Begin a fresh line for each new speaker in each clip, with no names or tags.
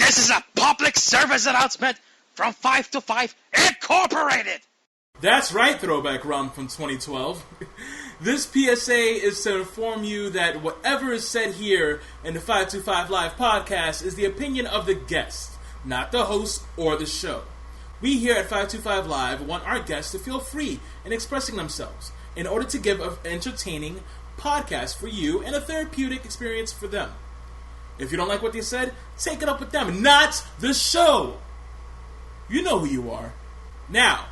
This is a public service announcement from 5 to 5 Incorporated!
That's right, Throwback Rum from 2012. This PSA is to inform you that whatever is said here in the 525 Live podcast is the opinion of the guest, not the host or the show. We here at 525 Live want our guests to feel free in expressing themselves in order to give an entertaining podcast for you and a therapeutic experience for them. If you don't like what they said, take it up with them, not the show. You know who you are. Now,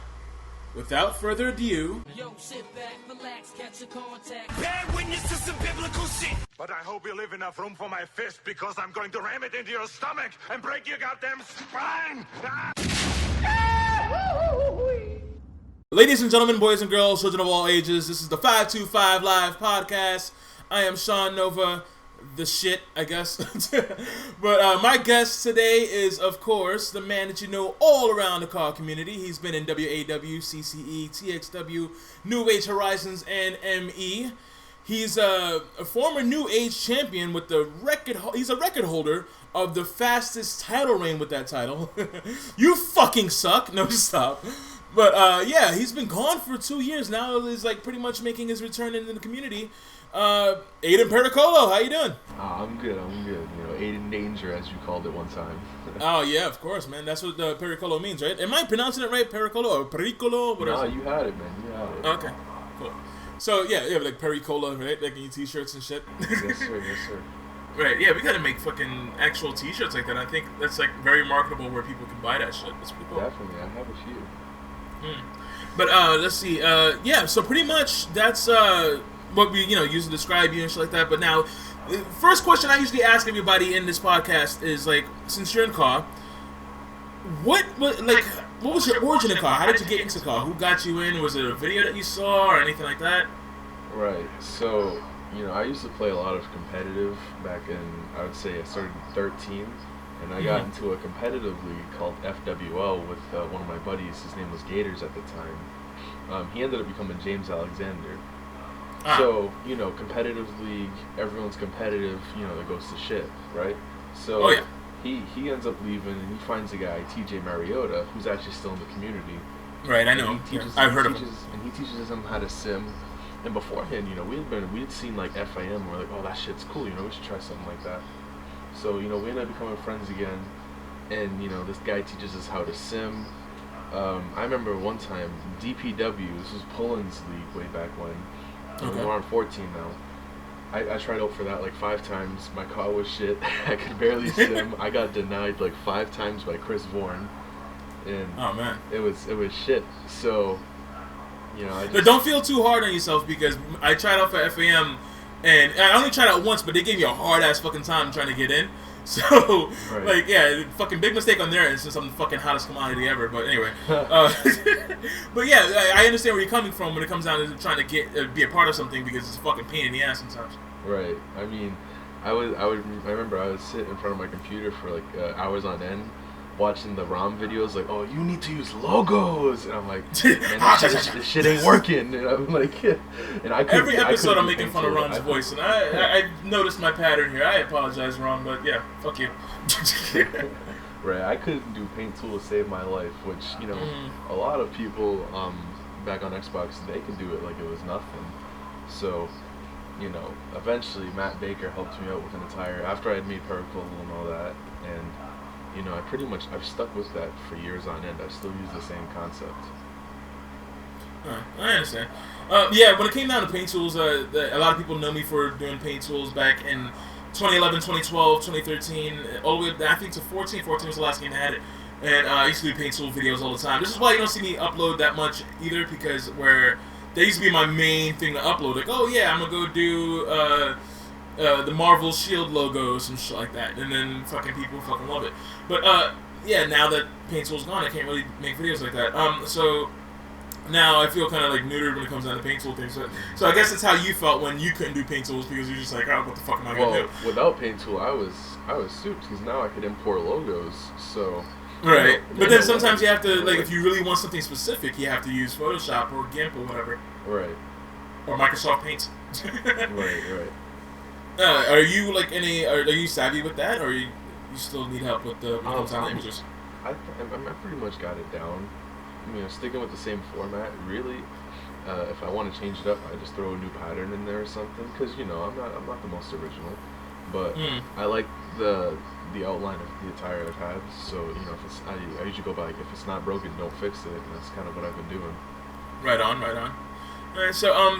without further ado...
Yo, sit back, relax, catch a contact.
Bear witness to some biblical shit. But I hope you leave enough room for my fist because I'm going to ram it into your stomach and break your goddamn spine.
Ladies and gentlemen, boys and girls, children of all ages, this is the 525 Live podcast. I am Sean Nova, the shit, I guess. But my guest today is, of course, the man that you know all around the car community. He's been in WAW, CCE, TXW, New Age Horizons, and ME. He's a former New Age champion with the record. He's a record holder of the fastest title reign with that title. You fucking suck. No, stop. But yeah, he's been gone for 2 years now. He's like pretty much making his return into the community. Aiden Pericolo, how you doing?
I'm good. You know, Aiden Danger, as you called it one time.
Oh yeah, of course, man. That's what Pericolo means, right? Am I pronouncing it right, Pericolo or Pericolo?
No, you had it, man. You had it.
Okay, cool. So yeah, like Pericola, right? Like in your t-shirts and shit.
Yes, sir. Yes, sir.
Right, yeah, we gotta make fucking actual t-shirts like that. I think that's like very marketable where people can buy that shit. That's pretty cool.
Definitely, I have a few.
But let's see. Yeah, so pretty much that's what we use to describe you and shit like that. But now, first question I usually ask everybody in this podcast is like, since you're in car, what was your origin in car? How did you get into car? Who got you in? Was it a video that you saw or anything like that?
Right. So I used to play a lot of competitive back in. I would say I started at 13. And I got into a competitive league called FWL with one of my buddies. His name was Gators at the time. He ended up becoming James Alexander. So, competitive league, everyone's competitive, that goes to shit, right? So he ends up leaving and he finds a guy, TJ Mariota, who's actually still in the community.
Right, I know. I've heard of him.
And he teaches him how to sim. And beforehand, we had seen like FIM and we're like, oh, that shit's cool, we should try something like that. So, we ended up becoming friends again, and, this guy teaches us how to sim. I remember one time, DPW, this was Poland's league way back when.
Okay.
We're on 14 now. I tried out for that like 5 times. My car was shit. I could barely sim. I got denied like 5 times by Chris Vaughan. And
oh, man.
It was shit. So,
But don't feel too hard on yourself, because I tried out for FAM. And I only tried out once, but they gave me a hard-ass fucking time trying to get in. So, like, yeah, fucking big mistake on their end, since I'm the fucking hottest commodity ever. But anyway. But yeah, I understand where you're coming from when it comes down to trying to be a part of something, because it's a fucking pain in the ass sometimes.
Right. I mean, I remember I would sit in front of my computer for, like, hours on end, watching the ROM videos, like, oh, you need to use logos, and I'm like, man, this shit ain't working, and I'm like, and I couldn't.
Every episode I'm making fun of Ron's voice, and I noticed my pattern here. I apologize, Ron, but yeah, fuck you.
Right, I couldn't do Paint Tool to save my life, which, a lot of people back on Xbox, they could do it like it was nothing. So, eventually Matt Baker helped me out with an entire, after I had made Pericolo and all that, and I've stuck with that for years on end. I still use the same concept.
I understand. Yeah, when it came down to paint tools, a lot of people know me for doing paint tools back in 2011, 2012, 2013, all the way, I think, to 14. 14 was the last game I had it. And I used to do paint tool videos all the time. This is why you don't see me upload that much either, because they used to be my main thing to upload. Like, oh yeah, I'm going to go do... the Marvel Shield logos and shit like that, and then fucking people fucking love it. But yeah, now that Paint Tool's gone, I can't really make videos like that. So now I feel kind of like neutered when it comes down to Paint Tool things. So I guess that's how you felt when you couldn't do Paint Tools, because you're just like, oh, what the fuck am I gonna do?
Without Paint Tool, I was souped, because now I could import logos. So
right, but then sometimes you have to, like, if you really want something specific, you have to use Photoshop or GIMP or whatever.
Right.
Or Microsoft Paint.
Right.
Are you like are you savvy with that, or you still need help with the images?
I pretty much got it down. You know, sticking with the same format, really. If I want to change it up, I just throw a new pattern in there or something. Cause you know, I'm not the most original, but I like the outline of the attire I've had. So you know, if it's I usually go by like, if it's not broken, don't fix it. And that's kind of what I've been doing.
Right on, right on. All right, so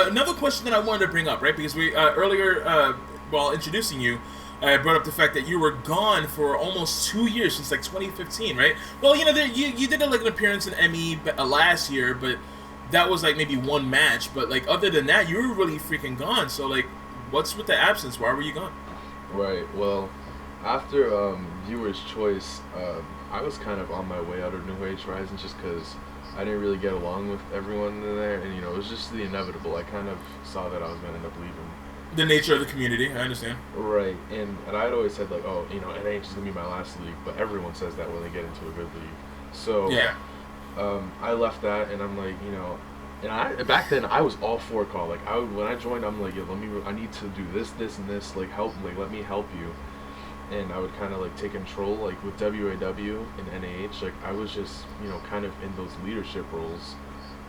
another question that I wanted to bring up, right? Because we earlier, while introducing you, I brought up the fact that you were gone for almost 2 years, since like 2015, right? Well, you know, you did like an appearance in ME last year, but that was like maybe one match. But like other than that, you were really freaking gone. So like, what's with the absence? Why were you gone?
Right. Well, after Viewer's Choice, I was kind of on my way out of New Age Rising just because I didn't really get along with everyone in there, and you know, it was just the inevitable. I kind of saw that I was gonna end up leaving.
The nature of the community, I understand.
Right, and I'd always said like, oh, you know, NH is gonna be my last league, but everyone says that when they get into a good league. So
yeah,
I left that, and I'm like, you know, and back then I was all for call. Like when I joined, I'm like, yo, I need to do this, and this. Like let me help you. And I would kind of like take control, like with WAW and NAH, like I was just, you know, kind of in those leadership roles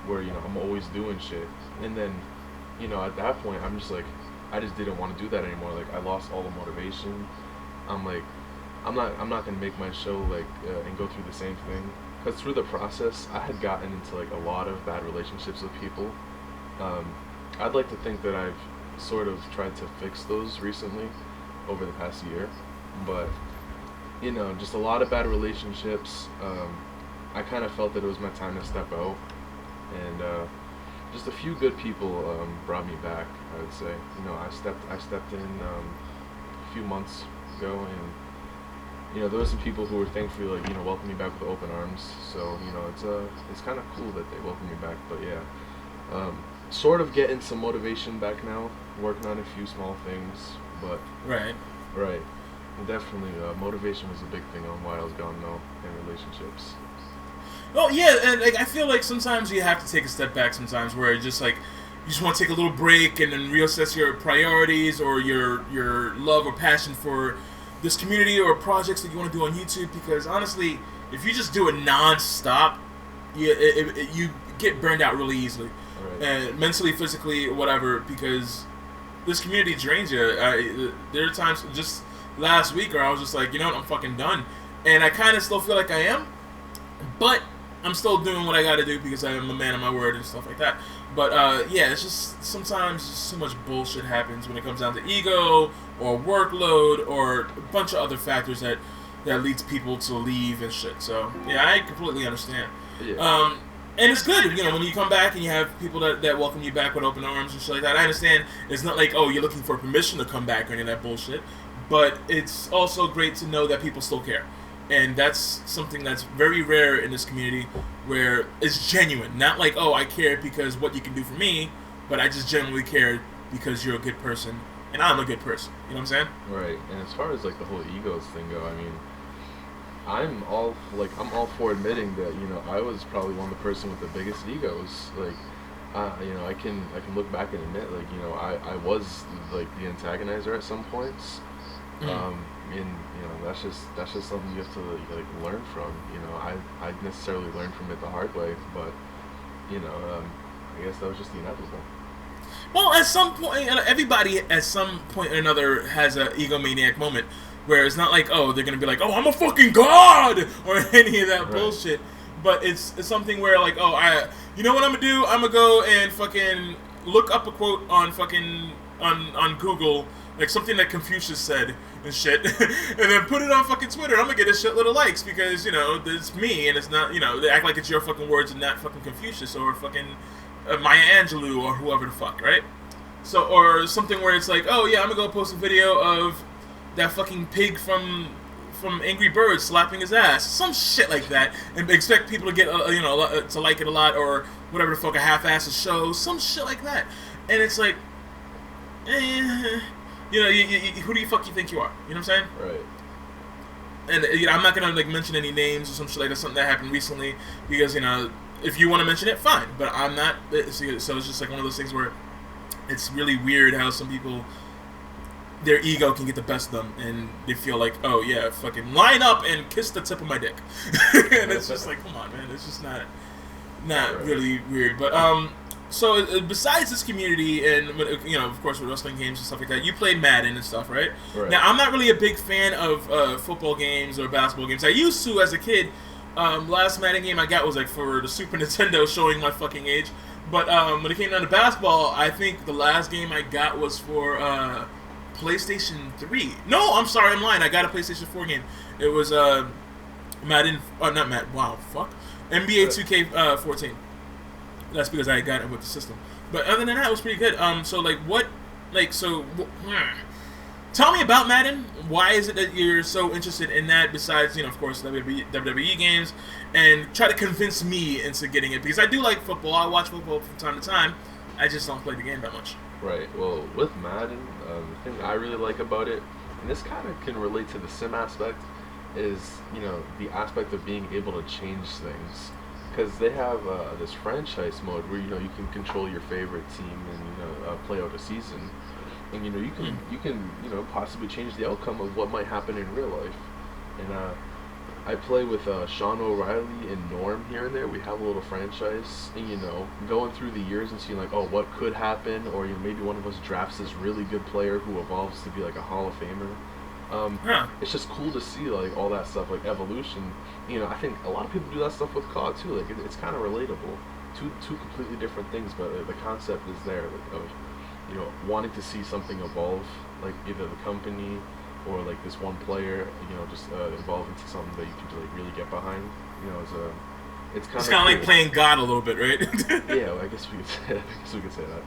where, you know, I'm always doing shit. And then, you know, at that point, I'm just like, I just didn't want to do that anymore. Like I lost all the motivation. I'm like, I'm not gonna make my show like and go through the same thing. Because through the process, I had gotten into like a lot of bad relationships with people. I'd like to think that I've sort of tried to fix those recently over the past year. But, you know, just a lot of bad relationships. I kind of felt that it was my time to step out. And just a few good people brought me back, I would say. You know, I stepped in a few months ago, and, you know, there were some people who were thankfully, like, you know, welcomed me back with open arms. So, you know, it's kind of cool that they welcomed me back. But, yeah, sort of getting some motivation back now, working on a few small things. But
right.
Definitely, motivation was a big thing on why I was gone, though, in relationships.
Well, yeah, and like I feel like sometimes you have to take a step back. Sometimes where it's just like you just want to take a little break and then reassess your priorities or your love or passion for this community or projects that you want to do on YouTube. Because honestly, if you just do it non-stop, you get burned out really easily, and mentally, physically, whatever. Because this community drains you. There are times just last week where I was just like, you know what, I'm fucking done. And I kind of still feel like I am, but I'm still doing what I gotta do because I am a man of my word and stuff like that. But yeah, it's just sometimes just so much bullshit happens when it comes down to ego or workload or a bunch of other factors that leads people to leave and shit. So yeah, I completely understand.
Yeah.
And it's good, you know, when you come back and you have people that welcome you back with open arms and shit like that. I understand it's not like, oh, you're looking for permission to come back or any of that bullshit. But it's also great to know that people still care. And that's something that's very rare in this community, where it's genuine. Not like, oh, I care because what you can do for me, but I just genuinely care because you're a good person, and I'm a good person. You know what I'm saying?
Right. And as far as like the whole egos thing go, I mean, I'm all for admitting that, you know, I was probably the person with the biggest egos. Like, you know, I can look back and admit, like, you know, I was like the antagonizer at some points. And you know, that's just something you have to like learn from. You know, I necessarily learned from it the hard way, but you know, I guess that was just the inevitable.
Well, at some point, everybody at some point or another has an egomaniac moment where it's not like, oh, they're gonna be like, oh, I'm a fucking god or any of that bullshit. But it's something where like, oh, you know what I'm gonna do? I'm gonna go and fucking look up a quote on fucking on Google. Like something that Confucius said and shit, and then put it on fucking Twitter. I'm gonna get a shitload of likes because, you know, it's me and it's not, you know, they act like it's your fucking words and not fucking Confucius or fucking Maya Angelou or whoever the fuck, right? So, or something where it's like, oh yeah, I'm gonna go post a video of that fucking pig from Angry Birds slapping his ass, some shit like that, and expect people to get, you know, to like it a lot or whatever the fuck, a half-assed show, some shit like that, and it's like, you know, who do you fuck you think you are? You know what I'm saying?
Right.
And you know, I'm not gonna like mention any names or some shit like that. Something that happened recently, because you know, if you want to mention it, fine. But I'm not. So it's just like one of those things where it's really weird how some people their ego can get the best of them, and they feel like, oh yeah, fucking line up and kiss the tip of my dick, and it's just like, come on, man, it's just not really weird. But so besides this community and of course with wrestling games and stuff like that, you play Madden and stuff, right? Now I'm not really a big fan of football games or basketball games. I used to as a kid. Last Madden game I got was like for the Super Nintendo, showing my fucking age. But when it came down to basketball, I think the last game I got was for PlayStation 3. No, I'm sorry, I'm lying. I got a PlayStation 4 game. It was Madden. Oh, not Madden. Wow, fuck. NBA 2K14. That's because I got it with the system. But other than that, it was pretty good. So like what, like so. Tell me about Madden. Why is it that you're so interested in that? Besides, of course, WWE games, and try to convince me into getting it because I do like football. I watch football from time to time. I just don't play the game that much.
Right. Well, with Madden, the thing I really like about it, and this kind of can relate to the sim aspect, is the aspect of being able to change things. Because they have this franchise mode where you can control your favorite team and play out a season. And you can possibly change the outcome of what might happen in real life. And I play with Sean O'Reilly and Norm here and there. We have a little franchise, and going through the years and seeing like, oh, what could happen, or maybe one of us drafts this really good player who evolves to be like a Hall of Famer. It's just cool to see like all that stuff, like evolution. I think a lot of people do that stuff with COD too. Like it's kind of relatable. Two completely different things, but the concept is there of wanting to see something evolve, like either the company or like this one player, just evolve into something that you can like really get behind. It's kind of
like playing God a little bit, right?
Yeah, well, I guess we could say that.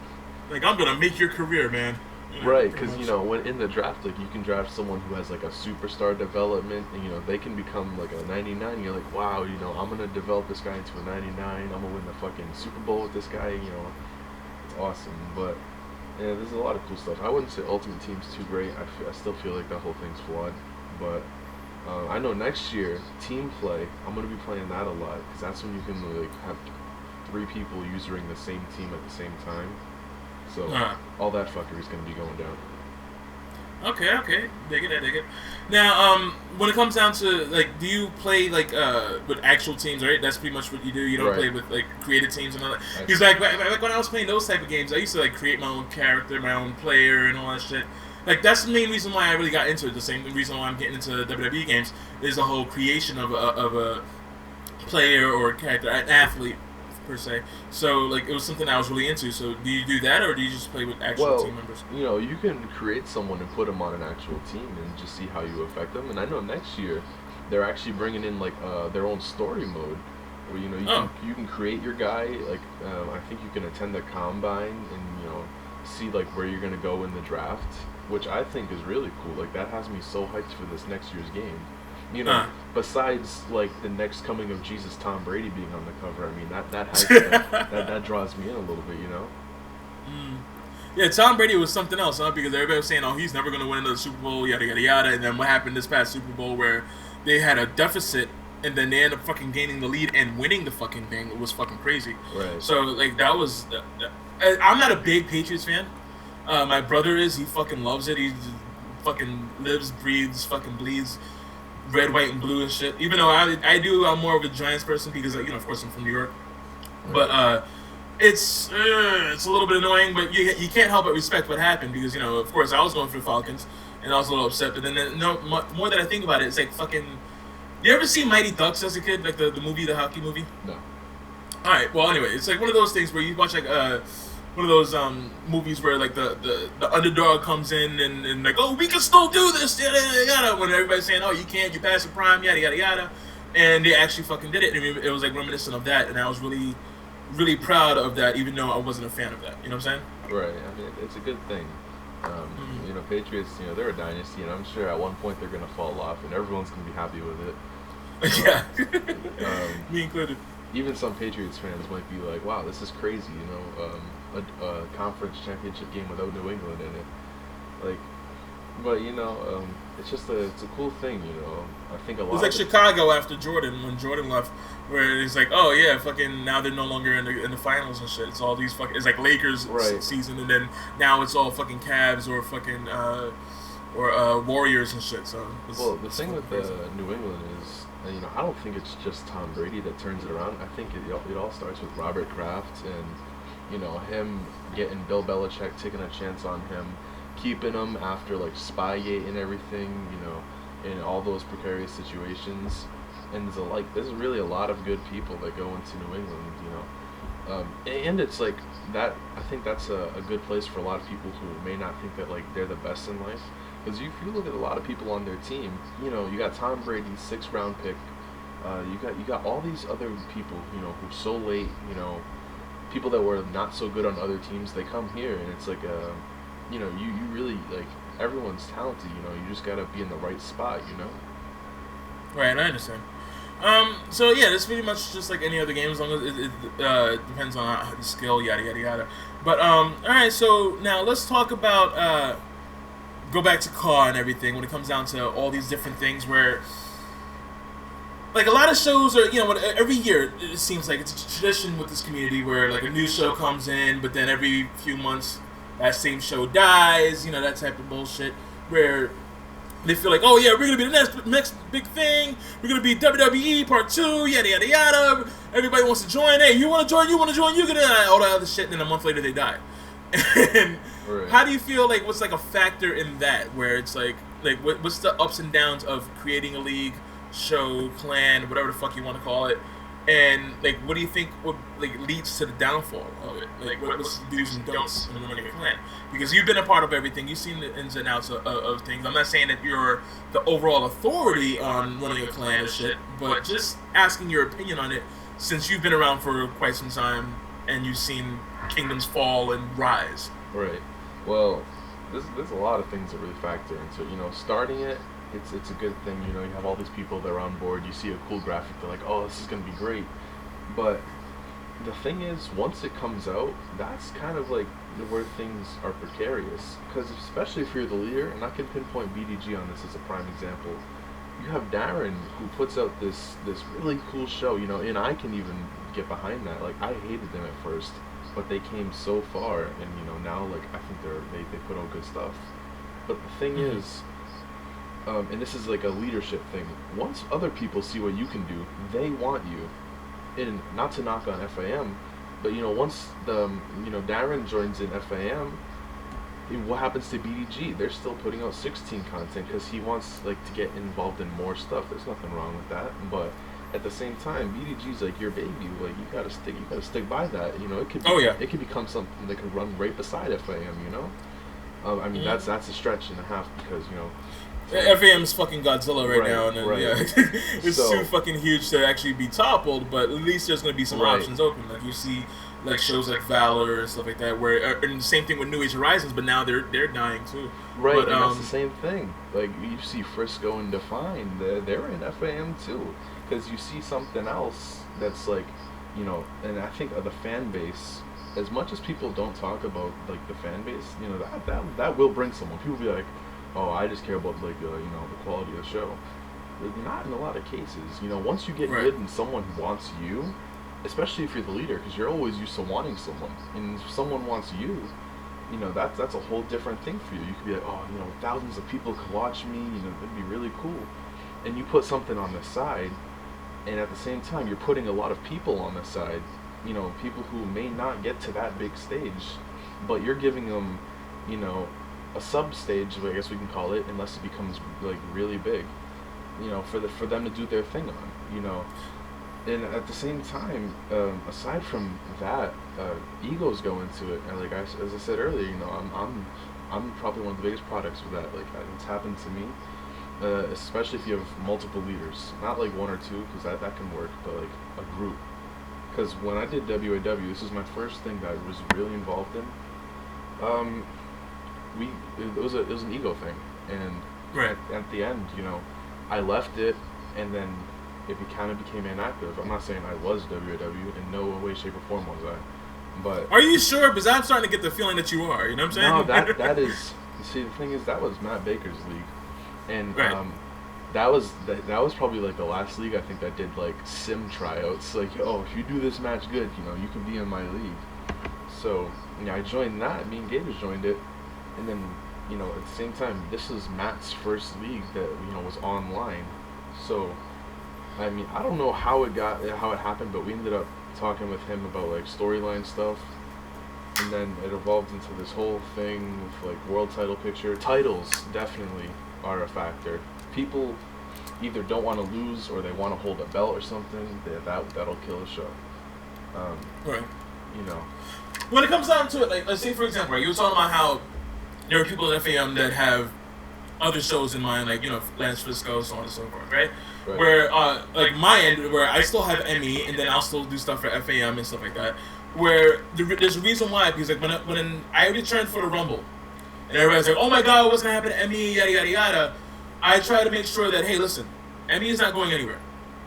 Like, I'm gonna make your career, man.
Right, because when in the draft, like you can draft someone who has like a superstar development, and they can become like a 99. You're like, wow, I'm gonna develop this guy into a 99. I'm gonna win the fucking Super Bowl with this guy. It's awesome, but. Yeah, there's a lot of cool stuff. I wouldn't say Ultimate Team's too great. I still feel like that whole thing's flawed. But I know next year, Team Play, I'm going to be playing that a lot. Because that's when you can like have 3 people using the same team at the same time. So all that fuckery is going to be going down.
Okay. Dig it. Now, when it comes down to, like, do you play, like, with actual teams, right? That's pretty much what you do. You don't play with, like, created teams and all that. Because, like, when I was playing those type of games, I used to, like, create my own character, my own player, and all that shit. Like, that's the main reason why I really got into it. The same reason why I'm getting into WWE games is the whole creation of a player or a character, an athlete, per se. So, like, it was something I was really into. So, do you do that, or do you just play with actual team members?
You can create someone and put them on an actual team and just see how you affect them. And I know next year they're actually bringing in like their own story mode, where you can create your guy. Like I think you can attend the combine and see like where you're gonna go in the draft, which I think is really cool. Like that has me so hyped for this next year's game. Besides like the next coming of Jesus Tom Brady being on the cover, I mean that has that draws me in a little bit,
Yeah, Tom Brady was something else, huh? Because everybody was saying, oh, he's never going to win another Super Bowl, yada yada yada. And then what happened this past Super Bowl where they had a deficit and then they ended up fucking gaining the lead and winning the fucking thing? It was fucking crazy.
Right.
So like that was. I'm not a big Patriots fan. My brother is. He fucking loves it. He fucking lives, breathes, fucking bleeds red, white, and blue and shit. Even though I'm more of a Giants person because of course I'm from New York. But it's a little bit annoying, but you can't help but respect what happened because of course I was going for the Falcons and I was a little upset. But then more that I think about it, it's like fucking. You ever see Mighty Ducks as a kid, like the movie, the hockey movie?
No.
All right. Well, anyway, it's like one of those things where you watch like one of those movies where like the underdog comes in and like, oh, we can still do this, yada yada yada. When everybody's saying, oh, you can't, you passed the prime, yada yada yada, and they actually fucking did it. And it was like reminiscent of that, and I was really, really proud of that, even though I wasn't a fan of that. You know what I'm saying?
Right. I mean, it's a good thing. Patriots, they're a dynasty, and I'm sure at one point they're gonna fall off, and everyone's gonna be happy with it.
Yeah. Me included.
Even some Patriots fans might be like, wow, this is crazy, a conference championship game without New England in it. Like, but, it's just it's a cool thing, I think a lot.
It was like Chicago after Jordan, when Jordan left, where it's like, oh yeah, fucking now they're no longer in the finals and shit. It's all these fucking, it's like Lakers season, and then now it's all fucking Cavs or fucking or Warriors and shit. So
well, the thing with New England is, I don't think it's just Tom Brady that turns it around. I think it all starts with Robert Kraft and him getting Bill Belichick, taking a chance on him, keeping him after like Spygate and everything, in all those precarious situations. And there's really a lot of good people that go into New England, and it's like that. I think that's a good place for a lot of people who may not think that like they're the best in life. Because if you look at a lot of people on their team, you got Tom Brady, 6th round pick. You got all these other people, who so late, people that were not so good on other teams. They come here, and it's like you really like everyone's talented. You just gotta be in the right spot.
Right, I understand. So yeah, it's pretty much just like any other game, as long as it depends on the skill, yada yada yada. But all right, so now let's talk about go back to CAW and everything when it comes down to all these different things where, like, a lot of shows are, every year it seems like it's a tradition with this community where like a new show comes in, but then every few months that same show dies, that type of bullshit where they feel like, oh yeah, we're gonna be the next big thing. We're gonna be WWE Part 2, yada yada yada. Everybody wants to join. Hey, you want to join? You want to join? You gonna all that other shit. And then a month later they die. And
right.
How do you feel like? What's like a factor in that? Where it's like what's the ups and downs of creating a league, show, clan, whatever the fuck you want to call it, and like what do you think would leads to the downfall of it? Like what's the do's and don'ts in running a clan? Because you've been a part of everything, you've seen the ins and outs of things. I'm not saying that you're the overall authority on running a clan and shit, but just asking your opinion on it since you've been around for quite some time and you've seen kingdoms fall and rise.
Right. Well, there's a lot of things that really factor into it. Starting it, it's a good thing. You have all these people that are on board. You see a cool graphic, they're like, oh, this is gonna be great. But the thing is, once it comes out, that's kind of like where things are precarious. Because especially if you're the leader, and I can pinpoint BDG on this as a prime example. You have Darren who puts out this really cool show, and I can even get behind that. Like, I hated them at first, but they came so far, and now like I think they put out good stuff. But the thing is, and this is like a leadership thing. Once other people see what you can do, they want you. And not to knock on FAM, but once Darren joins in FAM, what happens to BDG? They're still putting out 16 content because he wants to get involved in more stuff. There's nothing wrong with that, but at the same time, BDG's like your baby. Like you gotta stick by that. It could it could become something that could run right beside FAM. I mean that's a stretch and a half because
FAM's fucking Godzilla right now, and then,
right.
it's too fucking huge to actually be toppled. But at least there's going to be some options open. Like you see, like shows like Valor and stuff like that. Where and the same thing with New Age Horizons, but now they're dying too.
Right,
but,
and that's the same thing. Like you see Frisco and Define, they're in FAM too, because you see something else that's like, and I think the fan base. As much as people don't talk about like the fan base, that will bring someone. People will be like, oh, I just care about the quality of the show. But not in a lot of cases. Once you get good and someone wants you, especially if you're the leader, because you're always used to wanting someone, and if someone wants you, that's a whole different thing for you. You could be like, oh, thousands of people could watch me. That'd be really cool. And you put something on the side, and at the same time, you're putting a lot of people on the side. People who may not get to that big stage, but you're giving them, a sub-stage, I guess we can call it, unless it becomes like really big, for them to do their thing on, and at the same time, aside from that, egos go into it, and like as I said earlier, I'm probably one of the biggest products of that. Like it's happened to me, especially if you have multiple leaders, not like one or two, because that can work, but like a group. Because when I did WAW, this is my first thing that I was really involved in. It was an ego thing, and at the end, I left it, and then it kind of became inactive. I'm not saying I was WAW, in no way, shape, or form was I. But
are you sure? Because I'm starting to get the feeling that you are. You know what I'm saying?
No, that is. See, the thing is, that was Matt Baker's league, and that was probably like the last league I think that did like sim tryouts. Like, oh, if you do this match good, you can be in my league. So I joined that. Me and Gators joined it, and then you know, at the same time, this is Matt's first league that, you know, was online. So, I mean, I don't know how it happened, but we ended up talking with him about like storyline stuff, and then it evolved into this whole thing with like world title picture. Titles definitely are a factor. People either don't want to lose or they want to hold a belt or something. That'll kill a show.
Right.
You know.
When it comes down to it, like, let's say for example, right, you were talking about how there are people in FAM that have other shows in mind, like, you know, Lance Frisco, so on and so forth, right?
Right.
Where, like, my end, where I still have ME, and then I'll still do stuff for FAM and stuff like that, where there's a reason why, because, like, when I returned for the Rumble, and everybody's like, oh my god, what's going to happen to ME, yada, yada, yada, I try to make sure that, hey, listen, ME is not going anywhere.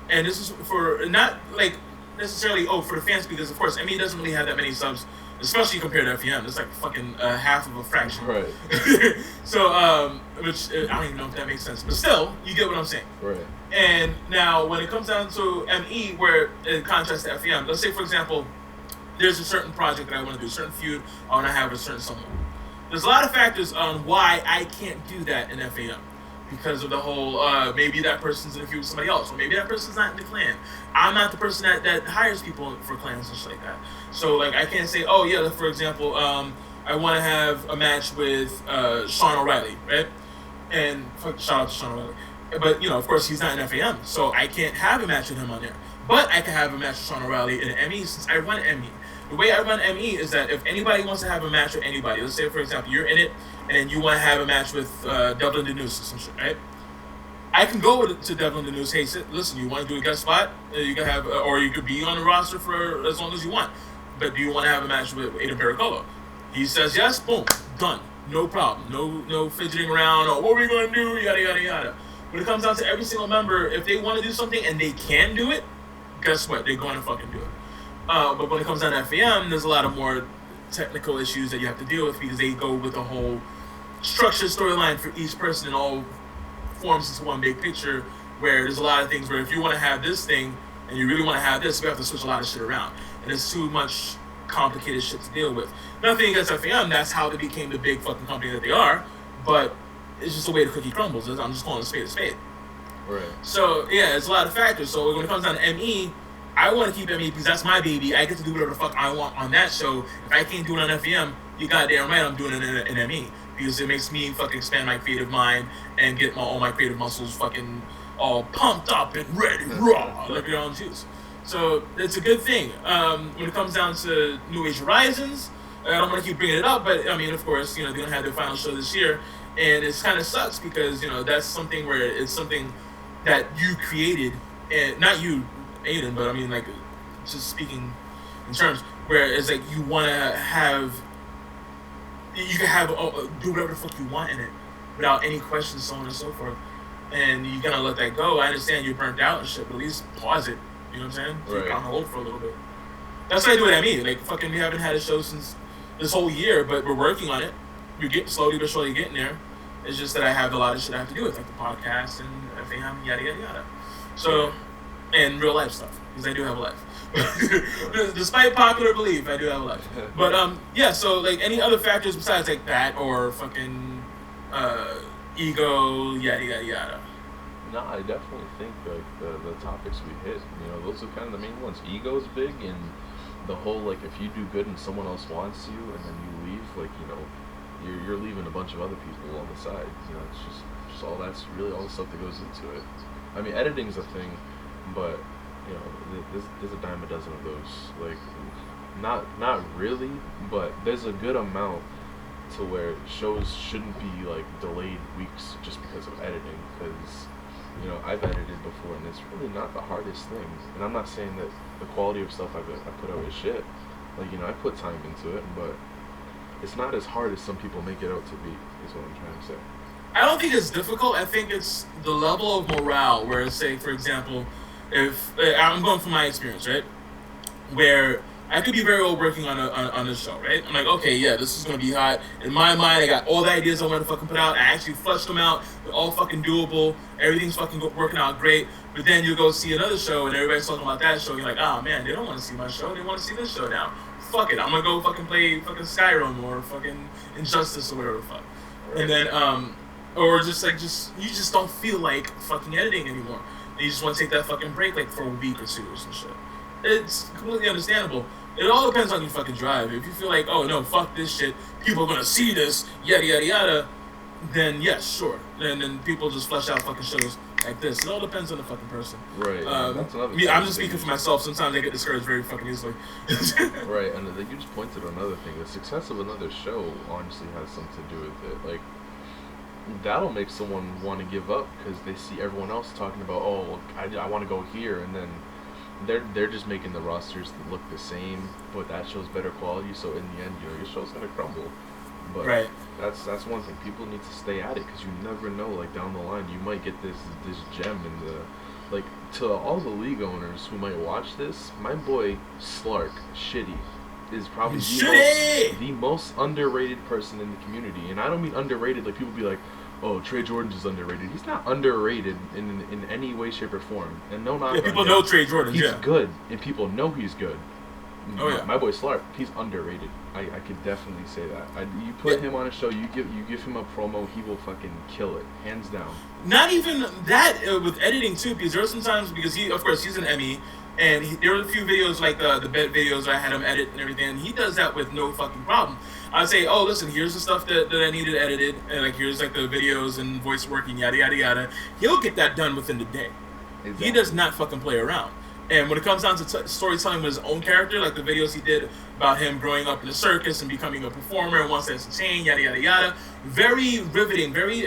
And this is for, not, like, necessarily, for the fans, because, of course, ME doesn't really have that many subs, especially compared to FEM. It's like fucking half of a fraction.
Right.
So, which I don't even know if that makes sense, but still, you get what I'm saying.
Right.
And now, when it comes down to ME, where in contrast to FEM, let's say for example, there's a certain project that I want to do, a certain feud I want to have with a certain someone. There's a lot of factors on why I can't do that in FAM. Because of the whole, maybe that person's in a feud with somebody else, or maybe that person's not in the clan. I'm not the person that hires people for clans and shit like that. So, like, I can't say, oh, yeah, for example, I want to have a match with Sean O'Reilly, right? And shout out to Sean O'Reilly. But, you know, of course, he's not in FAM, so I can't have a match with him on there. But I can have a match with Sean O'Reilly in ME since I run ME. The way I run ME is that if anybody wants to have a match with anybody, let's say, for example, you're in it, and you want to have a match with Devlin Denise or some shit, right? I can go to Devlin Denise, hey, listen, you want to do a guest spot? You can have, or you could be on the roster for as long as you want. But do you want to have a match with Aiden Pericolo? He says yes, boom, done. No problem. No fidgeting around, or what are we going to do, yada, yada, yada. When it comes down to every single member, if they want to do something and they can do it, guess what? They're going to fucking do it. But when it comes down to FAM, there's a lot of more technical issues that you have to deal with because they go with the whole structured storyline for each person and all forms into one big picture where there's a lot of things where if you want to have this thing and you really want to have this, we have to switch a lot of shit around. And it's too much complicated shit to deal with. Nothing against FAM, that's how they became the big fucking company that they are, but it's just the way the cookie crumbles. I'm just calling a spade.
Right.
So, yeah, it's a lot of factors. So when it comes down to ME, I want to keep ME because that's my baby. I get to do whatever the fuck I want on that show. If I can't do it on FEM, you goddamn right I'm doing it in ME. Because it makes me fucking expand my creative mind and get all my creative muscles fucking all pumped up and ready, raw, like your own juice. So it's a good thing. When it comes down to New Age Horizons, I don't want to keep bringing it up, but I mean, of course, you know, they're going to have their final show this year. And it kind of sucks because, you know, that's something where it's something that you created, and not you, Aiden, but I mean, like, just speaking in terms where it's like you want to have, you can have, do whatever the fuck you want in it without any questions, so on and so forth. And you gotta let that go. I understand you're burnt out and shit, but at least pause it. You know what I'm saying? Keep it on hold for a little bit. That's what I do at ME. Like, fucking, we haven't had a show since this whole year, but we're working on it. We're getting slowly but surely getting there. It's just that I have a lot of shit I have to do with, like the podcast and FAM, yada, yada, yada. So, and real life stuff, because I do have a life. Despite popular belief, I do have a life. But, yeah, so, like, any other factors besides, like, that or fucking ego, yada, yada, yada?
No, I definitely think, like, the topics we hit, you know, those are kind of the main ones. Ego's big, and the whole, like, if you do good and someone else wants you and then you leave, like, you know, you're leaving a bunch of other people on the side. You know, it's just all that's really all the stuff that goes into it. I mean, editing's a thing, but you know, there's a dime a dozen of those. Like, not really, but there's a good amount to where shows shouldn't be like delayed weeks just because of editing. Because you know, I've edited before, and it's really not the hardest thing. And I'm not saying that the quality of stuff I put out is shit. Like, you know, I put time into it, but it's not as hard as some people make it out to be, is what I'm trying to say.
I don't think it's difficult. I think it's the level of morale where, say, for example, if I'm going from my experience, right, where I could be very well working on this show, right? I'm like, okay, yeah, this is going to be hot. In my mind, I got all the ideas I want to fucking put out. I actually fleshed them out. They're all fucking doable. Everything's fucking working out great. But then you go see another show, and everybody's talking about that show. And you're like, oh, man, they don't want to see my show. They want to see this show now. Fuck it, I'm gonna go fucking play fucking Skyrim or fucking Injustice or whatever the fuck. And then or just you just don't feel like fucking editing anymore. And you just want to take that fucking break like for a week or two or some shit. It's completely understandable. It all depends on your fucking drive. If you feel like, oh no, fuck this shit, people are gonna see this, yada yada yada, then yes, sure. And then people just flesh out fucking shows like this. It all depends on the fucking person.
Right. That's another
me, I'm just speaking for myself. Sometimes I get discouraged very fucking easily.
Right, and you just pointed on another thing. The success of another show honestly has something to do with it. Like, that'll make someone want to give up because they see everyone else talking about, oh, I want to go here, and then they're just making the rosters look the same, but that shows better quality. So in the end, your show's gonna crumble. But
right.
That's one thing. People need to stay at it because you never know. Like down the line, you might get this gem in the, like, to all the league owners who might watch this. My boy Slark, Shitty, is probably the most underrated person in the community, and I don't mean underrated like people be like, oh, Trey Jordan's is underrated. He's not underrated in any way, shape, or form. And no knock.
Yeah, people know Trey Jordan.
He's good, and people know he's good.
Oh yeah,
my boy Slark, he's underrated. I could definitely say that. You put him on a show, you give him a promo, he will fucking kill it, hands down.
Not even that with editing too, because there are some times because he's an Emmy, and there are a few videos like the bet videos I had him edit and everything, and he does that with no fucking problem. I'd say, oh listen, here's the stuff that I needed edited, and like here's like the videos and voice working, yada yada yada. He'll get that done within the day.
Exactly.
He does not fucking play around. And when it comes down to storytelling with his own character, like the videos he did about him growing up in the circus and becoming a performer and wants to chain, yada yada yada, very riveting. Very,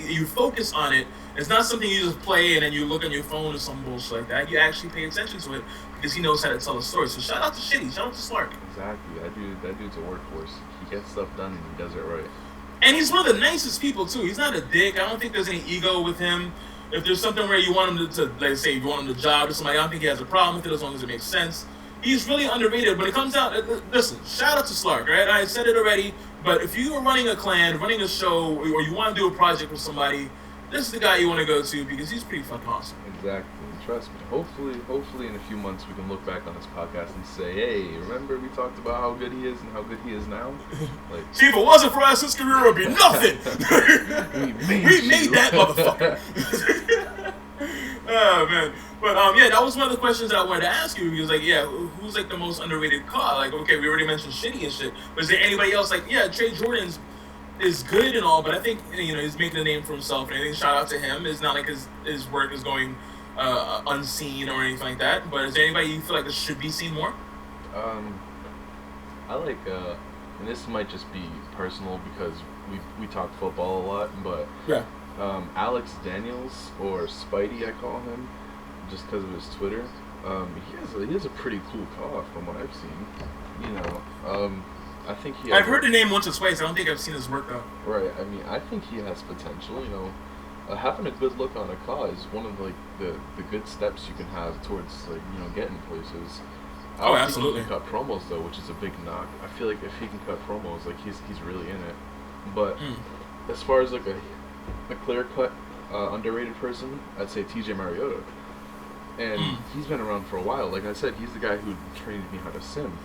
you focus on it. It's not something you just play and then you look on your phone or some bullshit like that. You actually pay attention to it because he knows how to tell a story. So shout out to Shitty, shout out to Slark.
Exactly, that dude's a workhorse. He gets stuff done and he does it right.
And he's one of the nicest people too. He's not a dick. I don't think there's any ego with him. If there's something where you want him to like say you want him to job to somebody, I don't think he has a problem with it as long as it makes sense. He's really underrated. When it comes out, listen, shout out to Slark, right? I said it already, but if you are running a clan, running a show, or you want to do a project with somebody, this is the guy you want to go to because he's pretty fucking awesome.
Exactly. Trust me. Hopefully in a few months we can look back on this podcast and say, hey, remember we talked about how good he is and how good he is now? Like,
see, if it wasn't for us, his career would be nothing. we made that motherfucker. Oh man, but yeah, that was one of the questions that I wanted to ask you. Because like, yeah, who's like the most underrated car? Like, okay, we already mentioned Shitty and shit, but is there anybody else? Like, yeah, Trey Jordan's is good and all, but I think he's making a name for himself, and I think shout out to him. It's not like his work is going unseen or anything like that. But is there anybody you feel like this should be seen more?
I like, and this might just be personal because we talk football a lot, but
yeah.
Alex Daniels, or Spidey, I call him, just because of his Twitter. He has a pretty cool car from what I've seen. I think
I've heard the name once or twice. I don't think I've seen his work though.
Right. I mean, I think he has potential. Having a good look on a car is one of like the good steps you can have towards getting places.
Oh, absolutely.
He can cut promos though, which is a big knock. I feel like if he can cut promos, like he's really in it. But as far as like a clear-cut underrated person, I'd say TJ Mariota. And he's been around for a while. Like I said, he's the guy who trained me how to sim.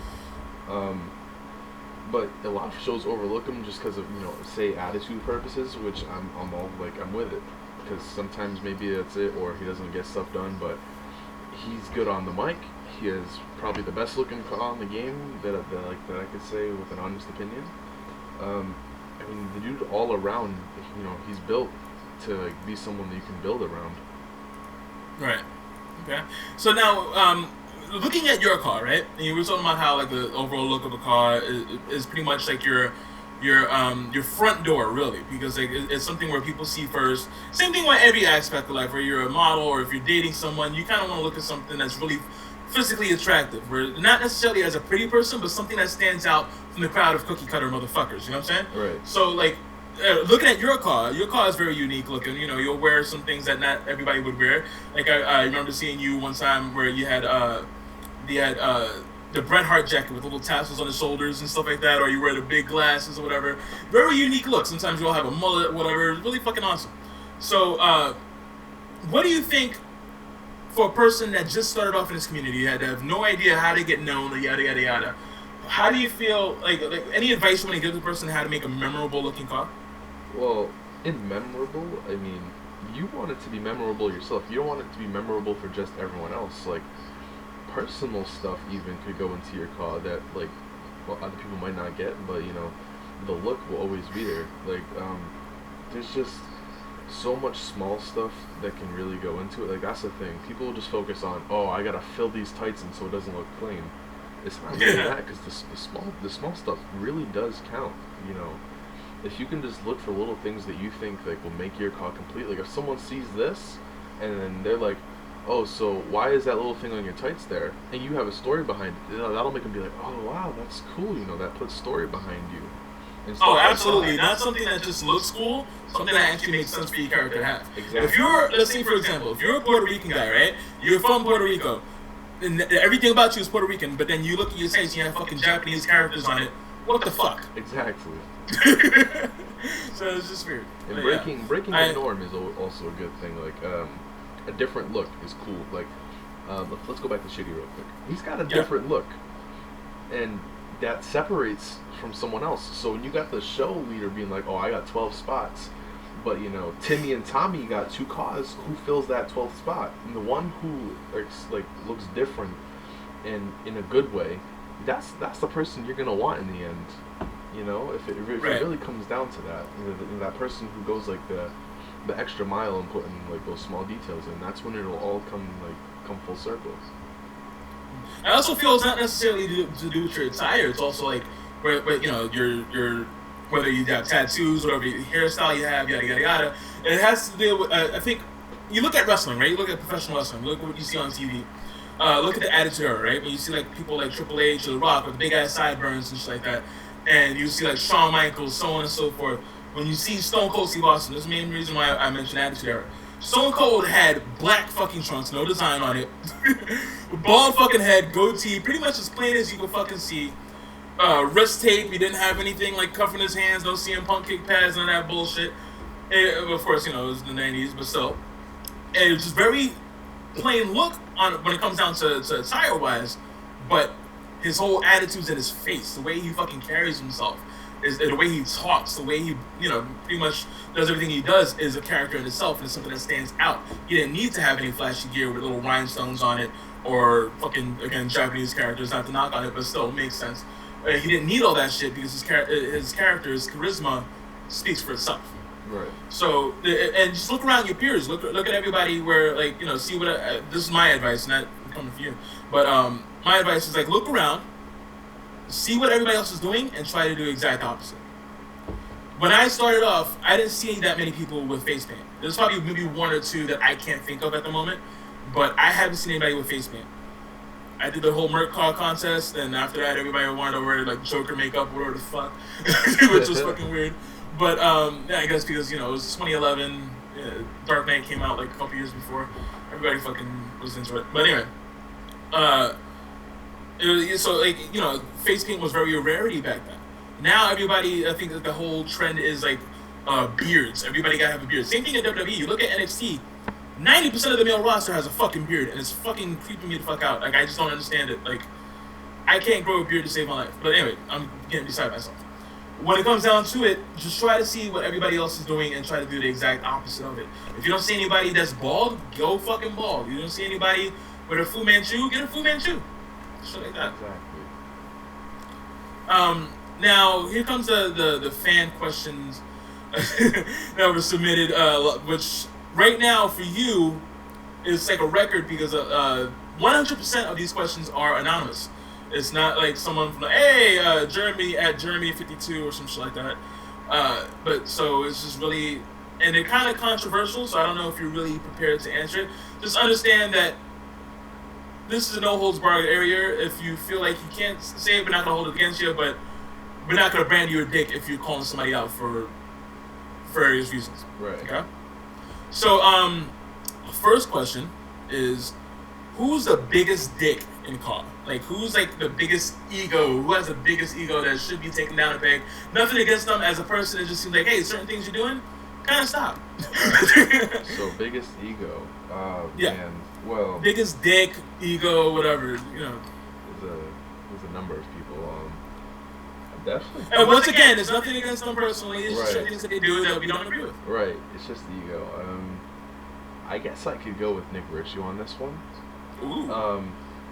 But a lot of shows overlook him just because of say attitude purposes, which I'm with it, because sometimes maybe that's it, or he doesn't get stuff done. But he's good on the mic. He has probably the best looking car in the game that I could say with an honest opinion. I mean, the dude all around, he's built to be someone that you can build around.
Right. Okay. So now, looking at your car, right? And you were talking about how like the overall look of a car is pretty much like your front door, really, because like it's something where people see first. Same thing with every aspect of life, where you're a model or if you're dating someone, you kind of want to look at something that's really physically attractive, where not necessarily as a pretty person, but something that stands out from the crowd of cookie cutter motherfuckers. You know what I'm saying?
Right. So
like. Looking at your car is very unique looking. You'll wear some things that not everybody would wear. Like I remember seeing you one time where you had the Bret Hart jacket with little tassels on the shoulders and stuff like that, or you wear the big glasses or whatever. Very unique look. Sometimes you'll have a mullet, whatever. It's really fucking awesome. So, what do you think for a person that just started off in this community, you had to have no idea how to get known, or yada yada yada? How do you feel? Like any advice you want to give the person how to make a memorable looking car?
Well, in memorable, I mean, you want it to be memorable yourself. You don't want it to be memorable for just everyone else. Like, personal stuff even could go into your car that, like, well, other people might not get, but, you know, the look will always be there. Like, there's just so much small stuff that can really go into it. Like, that's the thing. People will just focus on, oh, I gotta fill these tights in so it doesn't look clean. It's not really that, because the small stuff really does count, you know. If you can just look for little things that you think like will make your car complete, like if someone sees this and then they're like, oh, so why is that little thing on your tights there? And you have a story behind it, that'll make them be like, oh wow, that's cool, you know, that puts story behind you. And
Oh, absolutely. Not something that just looks cool, something that actually makes sense for your character to have.
Exactly.
If you're, let's say for example, if you're a Puerto Rican guy, right? You're from Puerto Rico, and everything about you is Puerto Rican, but then you look at your tights and you have fucking Japanese characters on it. What the fuck?
Exactly.
So it's just weird.
And
But
breaking
yeah.
the norm is also a good thing. Like, a different look is cool. Like, let's go back to Shiggy real quick. He's got a different look, and that separates from someone else. So when you got the show leader being like, "Oh, I got 12 spots," but you know, Timmy and Tommy got 2 cars. Who fills that 12th spot? And the one who looks different and in a good way, that's the person you're gonna want in the end. You know, if it really comes down to that, you know, that person who goes like the extra mile and putting like those small details in, that's when it'll all come full circle.
I also feel it's not necessarily to do with your attire. It's also like, where you know, your whether you have tattoos, whatever hairstyle you have, yada yada yada. It has to deal with. I think you look at wrestling, right? You look at professional wrestling. Look at what you see on TV. Look at the Attitude Era, right? When you see like people like Triple H or The Rock with big ass sideburns and shit like that, and you see like Shawn Michaels, so on and so forth. When you see Stone Cold Steve Austin, that's the main reason why I mentioned Attitude Era. Stone Cold had black fucking trunks, no design on it, bald fucking head, goatee, pretty much as plain as you can fucking see. Wrist tape, he didn't have anything like cuffing his hands, no CM Punk kick pads, none of that bullshit. And, of course, you know, it was the 90s, but still. And it was just very plain look on when it comes down to attire wise, but his whole attitude's in his face, the way he fucking carries himself, is the way he talks, the way he, you know, pretty much does everything he does is a character in itself, and it's something that stands out. He didn't need to have any flashy gear with little rhinestones on it, or fucking, again, Japanese characters, not to knock on it, but still, it makes sense. He didn't need all that shit because his character's charisma speaks for itself.
Right.
So, and just look around your peers. Look at everybody where, like, you know, see what... this is my advice, not coming from you. But my advice is, like, look around, see what everybody else is doing, and try to do the exact opposite. When I started off, I didn't see that many people with face paint. There's probably maybe 1 or 2 that I can't think of at the moment, but I haven't seen anybody with face paint. I did the whole Merc car contest, and after that, everybody wanted to wear, like, Joker makeup, whatever the fuck, which was fucking weird. But, yeah, I guess because, you know, it was 2011, Dark Knight came out, like, a couple years before. Everybody fucking was into it. But anyway, so, like, you know, face paint was very a rarity back then. Now, everybody, I think that the whole trend is, like, beards. Everybody gotta have a beard. Same thing at WWE. You look at NXT, 90% of the male roster has a fucking beard, and it's fucking creeping me the fuck out. Like, I just don't understand it. Like, I can't grow a beard to save my life. But anyway, I'm getting beside myself. When it comes down to it, just try to see what everybody else is doing and try to do the exact opposite of it. If you don't see anybody that's bald, go fucking bald. You don't see anybody with a Fu Manchu, get a Fu Manchu. Shit like that.
Exactly.
Now, here comes the fan questions that were submitted, which right now for you is like a record because 100% of these questions are anonymous. It's not like someone from hey, Jeremy at Jeremy52 or some shit like that. But so it's just really, and they're kind of controversial, so I don't know if you're really prepared to answer it. Just understand that this is a no-holds-barred area. If you feel like you can't say it, we're not going to hold it against you, but we're not going to brand you a dick if you're calling somebody out for various reasons.
Right.
Okay? So, first question is, who's the biggest dick in CAW? Like, who's, like, the biggest ego? Who has the biggest ego that should be taken down a peg? Nothing against them as a person. It just seems like, hey, certain things you're doing, kind of stop.
So, biggest ego.
Yeah.
Man, well...
Biggest dick, ego, whatever, you know.
There's a number of people. Definitely.
And once again, there's nothing against them personally. It's just
Right.
things that they do that we don't agree with.
Right. It's just ego. I guess I could go with Nick Ritchie on this one.
Ooh.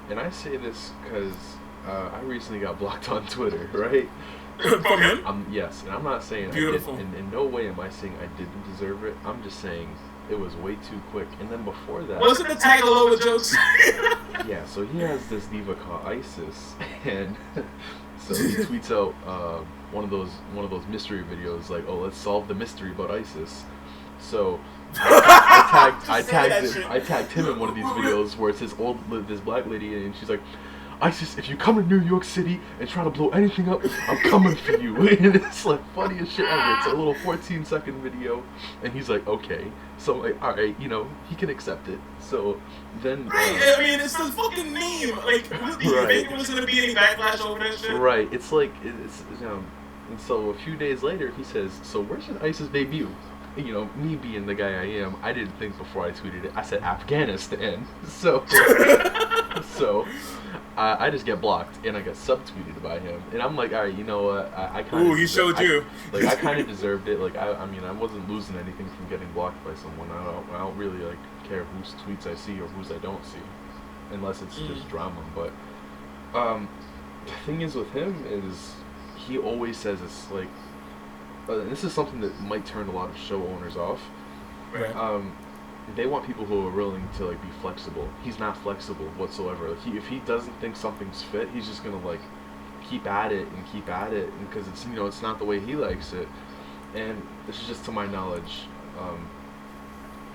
And I say this because I recently got blocked on Twitter, right?
From him?
Yes, and I'm not saying
Beautiful.
I did, in no way am I saying I didn't deserve it. I'm just saying it was way too quick. And then before that,
Wasn't the tag all over jokes?
yeah, so he has this diva called ISIS, and so he tweets out one of those mystery videos like, "Oh, let's solve the mystery about ISIS." So I tagged him in one of these videos where it's this black lady, and she's like, "ISIS, if you come to New York City and try to blow anything up, I'm coming for you." And it's like funny as shit ever. It's a little 14-second video, and he's like, "Okay." So I'm like, all right, he can accept it. So then,
Right, I mean, it's the fucking meme. Like, do you think there was gonna be any backlash over that shit?
right, it's like and so a few days later, he says, "So where should ISIS debut?" Me being the guy I am, I didn't think before I tweeted it. I said Afghanistan. So, I just get blocked, and I got subtweeted by him. And I'm like, all right, you know what? I kind of.
Ooh, he showed you.
I kind of deserved it. Like, I mean, I wasn't losing anything from getting blocked by someone. I don't really care whose tweets I see or whose I don't see, unless it's just drama. But the thing is with him is he always says it's like. This is something that might turn a lot of show owners off.
Right.
They want people who are willing to be flexible. He's not flexible whatsoever. If he doesn't think something's fit, he's just gonna keep at it because it's it's not the way he likes it. And this is just to my knowledge.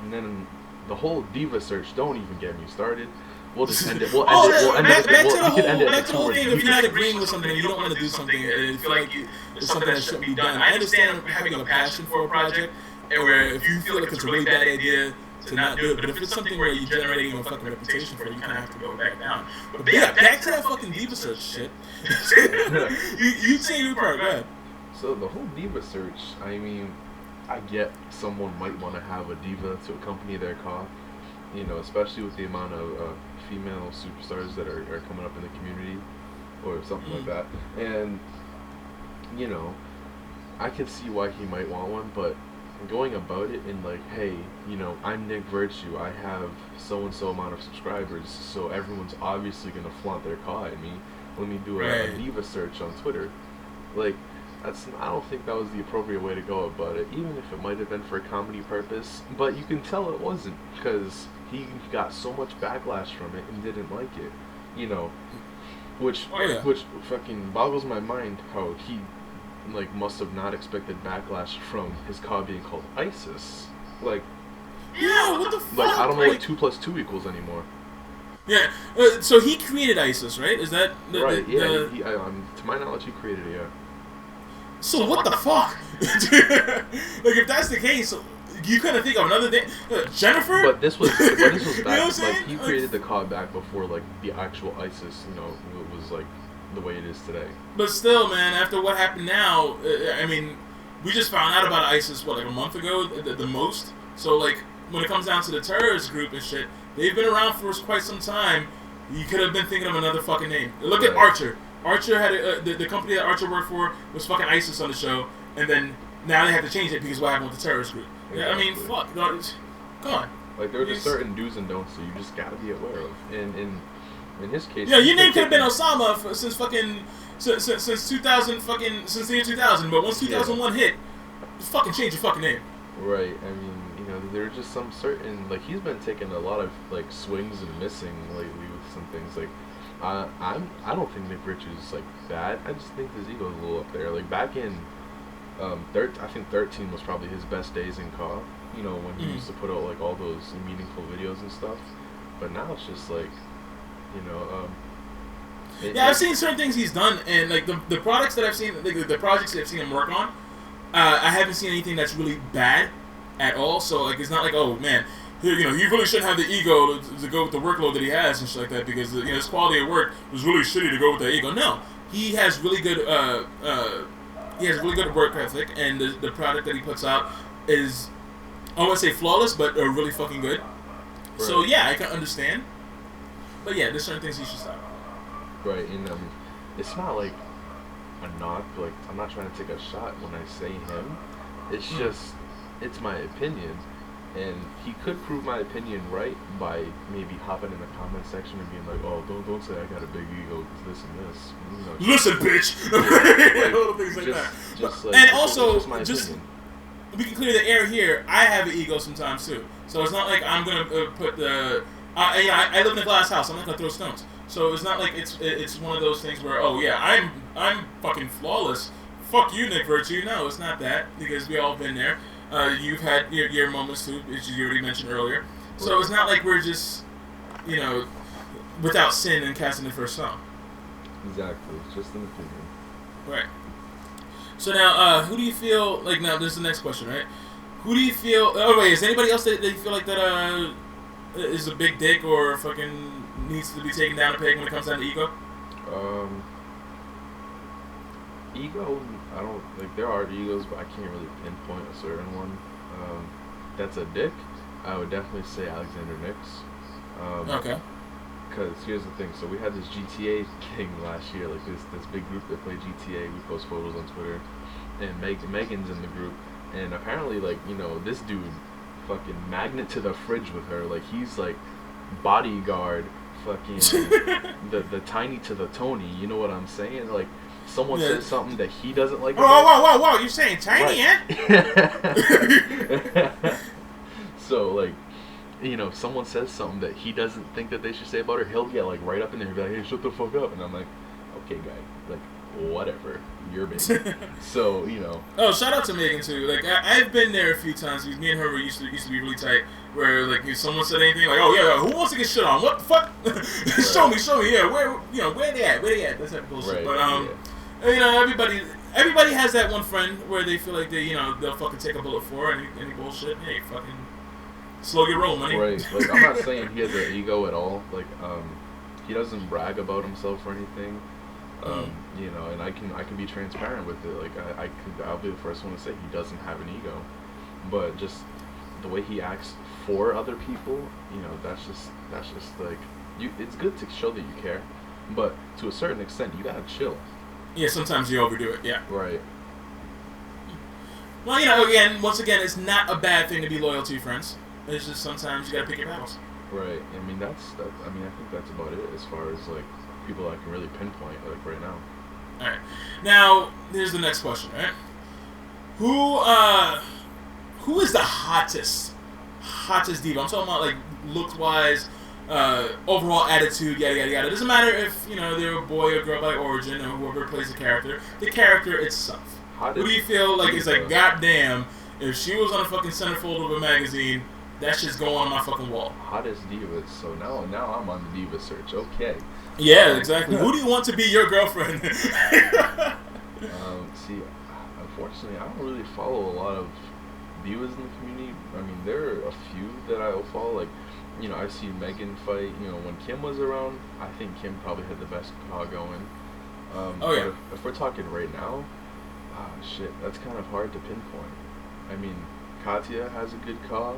And then the whole diva search. Don't even get me started. We'll just end it. We'll end it.
Back to the whole thing. If you're not agreeing with something, you don't want to do something, and you feel like it's something that shouldn't be done. I understand having a passion for a project, and where if you feel like it's a really bad idea to not do it, but if it's something where you're generating a fucking reputation for it, you kind of have to go back down. But yeah, back to that fucking diva search shit. you say your part. Go ahead.
So the whole diva search. I mean, I get someone might want to have a diva to accompany their car. Especially with the amount of female superstars that are coming up in the community or something like that. And, I can see why he might want one, but going about it in hey, I'm Nick Virtue, I have so-and-so amount of subscribers, so everyone's obviously going to flaunt their car at me. Let me do a diva search on Twitter. I don't think that was the appropriate way to go about it, even if it might have been for a comedy purpose. But you can tell it wasn't, because he got so much backlash from it and didn't like it, which fucking boggles my mind how he must have not expected backlash from his car being called ISIS.
Yeah, what the fuck?
I don't know what 2 + 2 equals anymore.
Yeah, so he created ISIS, right? Is that
right? To my knowledge, he created it. Yeah.
So what the fuck? If that's the case, you couldn't think of another thing. Jennifer?
But this was back.
You know what I'm saying?
He created the card back before the actual ISIS. Was the way it is today.
But still, man, after what happened now, I mean, we just found out about ISIS a month ago, the most. So when it comes down to the terrorist group and shit, they've been around for quite some time. You could have been thinking of another fucking name. Look at Archer. Archer had the company that Archer worked for was fucking ISIS on the show, and then now they have to change it because what happened with the terrorist group.
Exactly.
I mean, fuck, come on.
There's a certain do's and don'ts that you just gotta be aware of. And in his case,
Yeah, your name could have been Osama since 2000 since the year 2000, but once 2001 hit, just fucking change your fucking name.
Right. I mean, there are just some certain he's been taking a lot of swings and missing lately with some things. I don't think Nick Ritchie is bad. I just think his ego's a little up there. Back in I think 13 was probably his best days in COD. When he used to put out all those meaningful videos and stuff. But now it's just
I've seen certain things he's done, and the products that I've seen, the projects that I've seen him work on, I haven't seen anything that's really bad at all. So it's not oh man, he really shouldn't have the ego to go with the workload that he has and shit like that, because his quality of work was really shitty to go with that ego. No, he has really good work ethic, and the product that he puts out is, I won't say flawless, but really fucking good. Right. So yeah, I can understand. But yeah, there's certain things he should stop.
Right, and it's not a knock. Like, I'm not trying to take a shot when I say him. It's just, it's my opinion. And he could prove my opinion right by maybe hopping in the comment section and being like, "Oh, don't say I got a big ego because this and this." You know,
Listen, bitch. Little things like that.
Just like,
and
it's
also,
just my
just
opinion.
we can clear the air here. I have an ego sometimes too, so it's not like I'm gonna put the. I live in a glass house. I'm not gonna throw stones. So it's not like it's one of those things where, oh yeah, I'm fucking flawless. Fuck you, Nick Virtue. No, it's not that, because we all been there. You've had your moments too, as you already mentioned earlier. So
Right.
it's not like we're just, without sin and casting the first stone.
Exactly. It's just an opinion.
Right. So now, who do you feel like? Now, this is the next question, right? Who do you feel? Oh wait, is anybody else that you feel like that is a big dick or fucking needs to be taken down a peg when it comes down to ego?
Ego, I don't, like, there are egos, but I can't really pinpoint a certain one. That's a dick. I would definitely say Alexander Nix.
Okay.
Because here's the thing, so we had this GTA thing last year, like this big group that played GTA. We post photos on Twitter, and Megan's in the group, and apparently, like, this dude, fucking magnet to the fridge with her, like, he's like bodyguard, fucking the tiny to the Tony. You know what I'm saying? Like, someone says something that he doesn't like.
Whoa! You're saying tiny,
So, like, someone says something that he doesn't think that they should say about her, he'll get, like, right up in there and be like, "Hey, shut the fuck up." And I'm like, "Okay, guy, like, whatever, you're big." So,
Oh, shout out to Megan too. Like, I've been there a few times. Me and her used to be really tight. Where, like, if someone said anything, like, "Oh yeah, who wants to get shit on? What the fuck? Show me, yeah. Where they at? That type of bullshit."
Right,
But everybody has that one friend where they feel like they'll fucking take a bullet for any bullshit. Hey, fucking slow your roll, money.
Right. Like, I'm not saying he has an ego at all. Like, he doesn't brag about himself or anything. And I can be transparent with it. Like, I'll be the first one to say he doesn't have an ego, but just the way he acts for other people, that's just like, it's good to show that you care, but to a certain extent, you gotta chill.
Yeah, sometimes you overdo it. Yeah.
Right.
Well, once again, it's not a bad thing to be loyal to your friends. It's just sometimes you gotta pick your battles.
Right. I mean, I think that's about it as far as, like, people I can really pinpoint, like, right now.
All right. Now, here's the next question. Right? Who is the hottest diva? I'm talking about, like, look-wise, overall attitude, yada yada yada. It doesn't matter if they're a boy or girl by origin or whoever plays the character itself. Who do you feel like is like, goddamn, if she was on a fucking centerfold of a magazine, that shit's going on my fucking wall?
Hottest divas. So now I'm on the diva search. Okay.
Yeah, exactly. Who do you want to be your girlfriend?
See, unfortunately, I don't really follow a lot of divas in the community. I mean, there are a few that I'll follow. Like, I see Megan fight. When Kim was around, I think Kim probably had the best caw going.
Oh yeah.
If we're talking right now, shit, that's kind of hard to pinpoint. I mean, Katya has a good caw.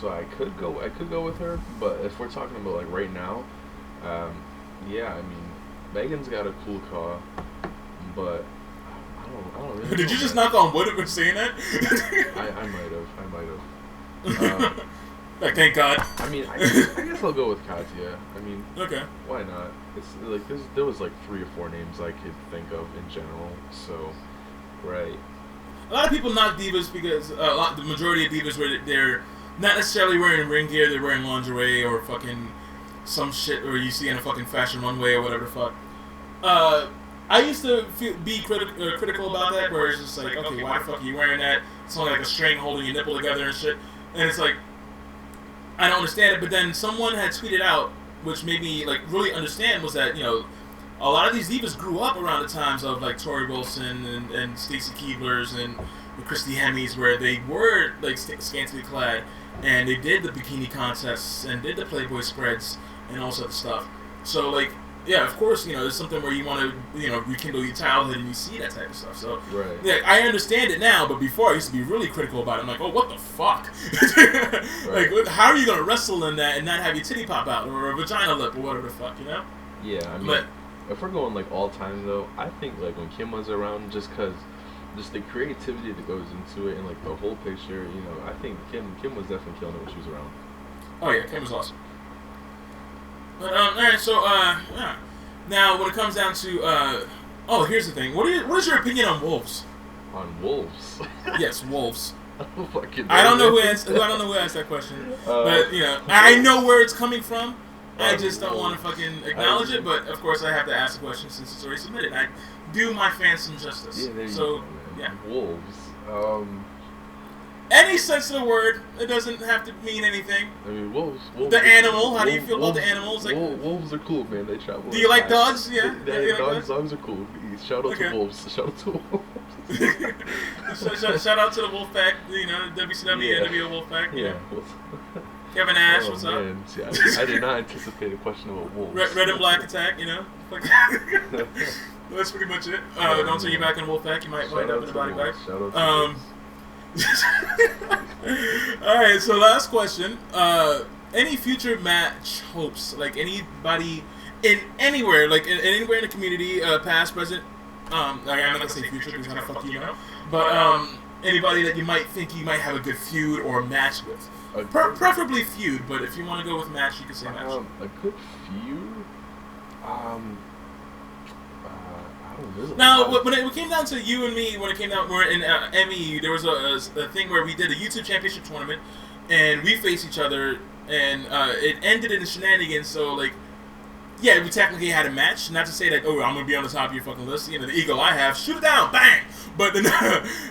So I could go with her, but if we're talking about, like, right now, yeah, I mean, Megan's got a cool caw, but I don't really.
Did you just knock on wood for saying that?
I might have.
Like, thank God.
I mean, I guess I'll go with Katya. I mean,
okay.
Why not? It's like there was like 3 or 4 names I could think of in general. So, right.
A lot of people knock divas because the majority of divas they're not necessarily wearing ring gear, they're wearing lingerie or fucking some shit, or you see in a fucking fashion runway or whatever the fuck. I used to be critical about that, where it's just like, okay, why the fuck are you wearing that? It's only like a string holding your nipple together and shit. And it's like, I don't understand it. But then someone had tweeted out, which made me like really understand, was that a lot of these divas grew up around the times of like Tori Wilson and Stacey Keebler's and Christy Hemmings, where they were like scantily clad, and they did the bikini contests and did the Playboy spreads and all sorts of stuff. So like, yeah, of course, it's something where you want to, rekindle your childhood and you see that type of stuff. So,
right.
Yeah, I understand it now, but before I used to be really critical about it. I'm like, oh, what the fuck?
Right.
Like, how are you going to wrestle in that and not have your titty pop out or a vagina lip or whatever the fuck,
Yeah, I mean,
but
if we're going like all time though, I think like when Kim was around, just the creativity that goes into it and like the whole picture, you know, I think Kim was definitely killing it when she was around.
Oh yeah, Kim was awesome. But all right, so yeah. Now when it comes down to here's the thing. What is your opinion on wolves?
On wolves?
Yes, wolves.
I
don't know who asked that question, but you know, I know where it's coming from. I just don't want to fucking acknowledge it, but of course I have to ask the question since it's already submitted. I do my fans some justice.
Yeah, there you
so,
go,
yeah.
Wolves.
Any sense of the word, it doesn't have to mean anything.
I mean, wolves
the animal, how do you feel about the animals? Like,
wolves are cool, man. They travel.
Do you like dogs? Yeah.
Dogs are cool. Shout out to wolves. Shout out to wolves.
shout out to the wolf pack. You know, WCW, NWO wolf pack.
Yeah.
Kevin Nash, what's up?
See, I did not anticipate a question about wolves.
Red and black attack, you know. That's pretty much it. Don't turn you back in Wolfpack. You might wind up in a body bag. Alright, so last question. Any future match hopes? Like anybody in anywhere, like anywhere in the community, past, present. I'm not gonna say future because how the fuck you know. But anybody that you might think you might have a good feud or match with. Preferably feud, but if you want to go with match, you can say match.
A good feud? I don't know.
Now, when it came down to you and me, when it came down, we're in ME, there was a thing where we did a YouTube Championship tournament, and we faced each other, and it ended in shenanigans, so, like, yeah, we technically had a match. Not to say that, oh, I'm going to be on the top of your fucking list. You know, the ego I have, shoot it down, bang! But then,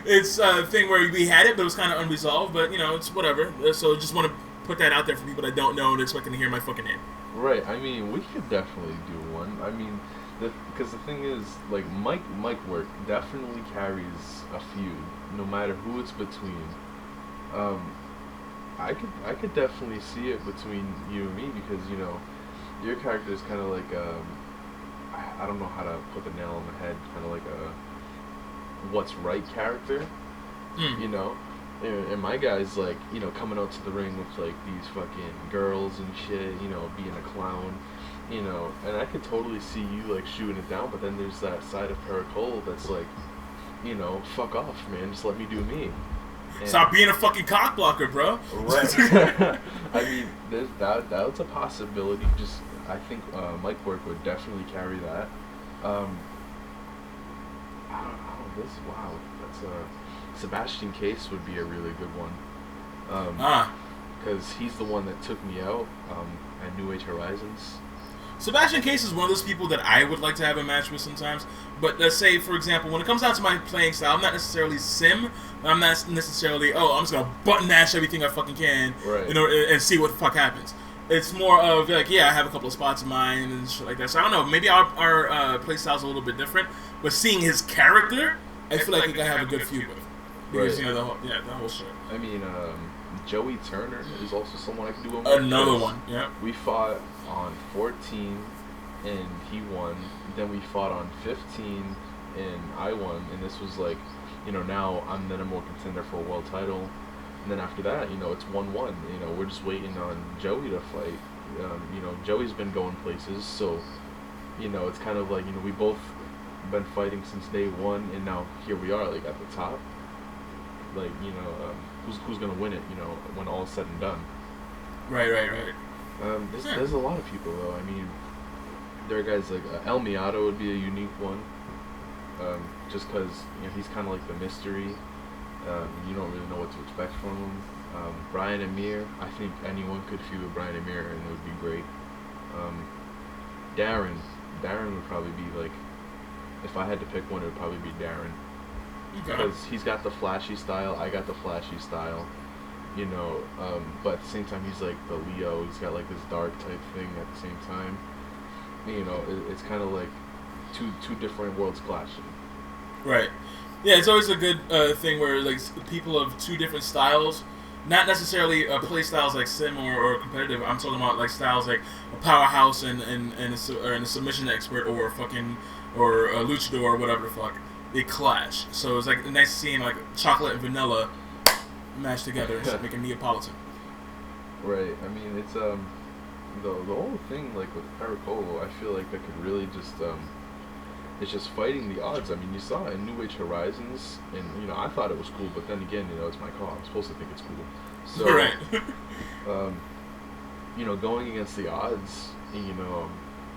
it's a thing where we had it, but it was kind of unresolved. But, you know, it's whatever. So just want to put that out there for people that don't know and expecting to hear my fucking name.
Right. I mean, we could definitely do one. I mean, because the thing is, like, mic work definitely carries a feud, no matter who it's between. I could definitely see it between you and me because, you know, your character is kind of like I don't know how to put the nail on the head, kind of like a what's right character, you know, and my guy's like, you know, coming out to the ring with like these fucking girls and shit, you know, being a clown, you know, and I could totally see you like shooting it down, but then there's that side of Pericolo that's like, you know, fuck off, man, just let me do me. And
stop being a fucking cock blocker, bro.
Right. I mean, there's that's a possibility. Just I think mic work would definitely carry that. That's Sebastian Case would be a really good one. Because he's the one that took me out at New Age Horizons.
Sebastian Case is one of those people that I would like to have a match with sometimes. But let's say, for example, when it comes down to my playing style, I'm not necessarily sim. I'm not necessarily, I'm just going to button mash everything I fucking can,
right,
you know, and see what the fuck happens. It's more of like, yeah, I have a couple of spots in mind and shit like that. So I don't know, maybe our play style's a little bit different. But seeing his character, I feel like we can have a good feud with. Because, you know, the whole shit.
I mean, Joey Turner is also someone I can do
another one, yeah.
We fought on 14 and he won. Then we fought on 15 and I won. And this was like, you know, now I'm the number one contender for a world title. And then after that, you know, it's 1-1. You know, we're just waiting on Joey to fight. You know, Joey's been going places, so, you know, it's kind of like, you know, we both been fighting since day one, and now here we are, like, at the top. Like, you know, who's gonna win it, you know, when all's said and done.
Right.
There's a lot of people, though. I mean, there are guys like El Miato would be a unique one, just because, you know, he's kind of like the mystery. You don't really know what to expect from him. Brian Amir, I think anyone could feud with Brian Amir and it would be great. Darren would probably be like, if I had to pick one, it would probably be Darren. Because he's got the flashy style, I got the flashy style, you know, but at the same time he's like the Leo, he's got like this dark type thing at the same time. You know, it's kind of like two different worlds clashing.
Right. Yeah, it's always a good thing where like people of two different styles, not necessarily play styles like sim or competitive. I'm talking about like styles like a powerhouse and a submission expert or a luchador or whatever the fuck. They clash. So it's like nice seeing like chocolate and vanilla match together and make a Neapolitan.
Right. I mean, it's the whole thing, like with Pericolo, I feel like that could really just it's just fighting the odds. I mean, you saw it in New Age Horizons, and you know, I thought it was cool, but then again, you know, it's my call. I'm supposed to think it's cool. So,
Right.
you know, going against the odds, you know,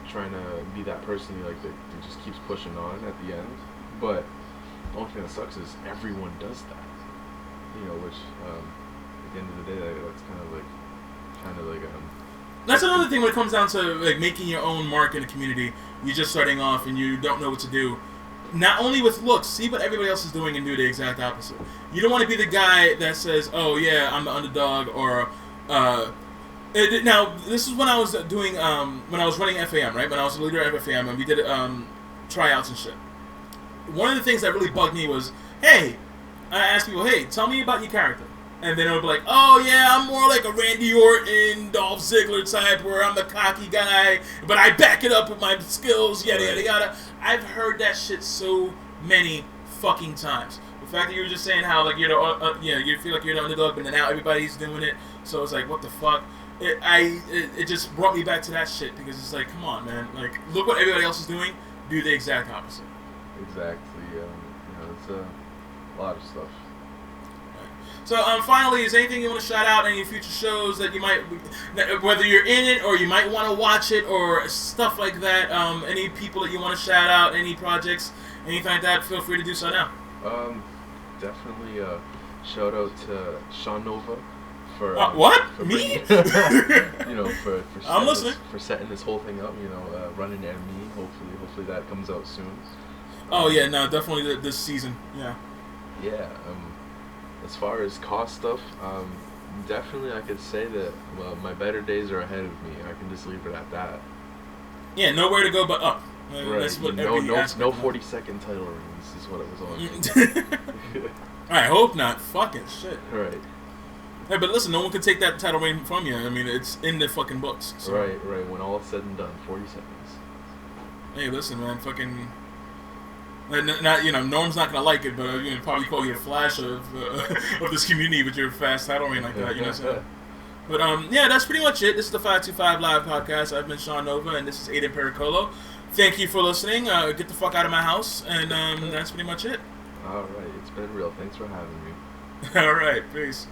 trying to be that person that just keeps pushing on at the end. But the only thing that sucks is everyone does that. You know, which at the end of the day, that's kind of like
That's another thing when it comes down to like making your own mark in the community. You're just starting off and you don't know what to do. Not only with looks, see what everybody else is doing and do the exact opposite. You don't want to be the guy that says, "Oh yeah, I'm the underdog," or now this is when I was doing when I was running FAM, right? When I was the leader of FAM and we did tryouts and shit. One of the things that really bugged me was, hey, I asked people, hey, tell me about your character. And then it would be like, oh yeah, I'm more like a Randy Orton, Dolph Ziggler type, where I'm the cocky guy, but I back it up with my skills, yada yada yada. I've heard that shit so many fucking times. The fact that you were just saying how like you feel like you're the underdog, but now everybody's doing it, so it's like, what the fuck? It just brought me back to that shit because it's like, come on, man, like look what everybody else is doing, do the exact opposite.
Exactly. You know, it's a lot of stuff.
So, finally, is anything you want to shout out? Any future shows that you might, whether you're in it or you might want to watch it or stuff like that? Any people that you want to shout out? Any projects? Anything like that? Feel free to do so now.
Definitely shout out to Sean Nova for
what?
For
Me?
you know, for
I'm listening.
For setting this whole thing up. You know, running at me. Hopefully that comes out soon.
Oh yeah, no, definitely this season. Yeah.
Yeah. As far as cost stuff, definitely I could say that, well, my better days are ahead of me. I can just leave it at that.
Yeah, nowhere to go but up.
Right.
That's what
no
40-second
title rings is what it was on.
I hope not. Fucking shit.
Right.
Hey, but listen, no one can take that title reign from you. I mean, it's in the fucking books. So.
Right. When all is said and done, 40 seconds.
Hey, listen, man, fucking... Not Norm's not gonna like it, but probably call you a flash of this community with your fast title reign like that. You know what I'm saying? But yeah, that's pretty much it. This is the 525 Live podcast. I've been Sean Nova, and this is Aiden Pericolo. Thank you for listening. Get the fuck out of my house, and that's pretty much it.
All right, it's been real. Thanks for having me.
All right, peace.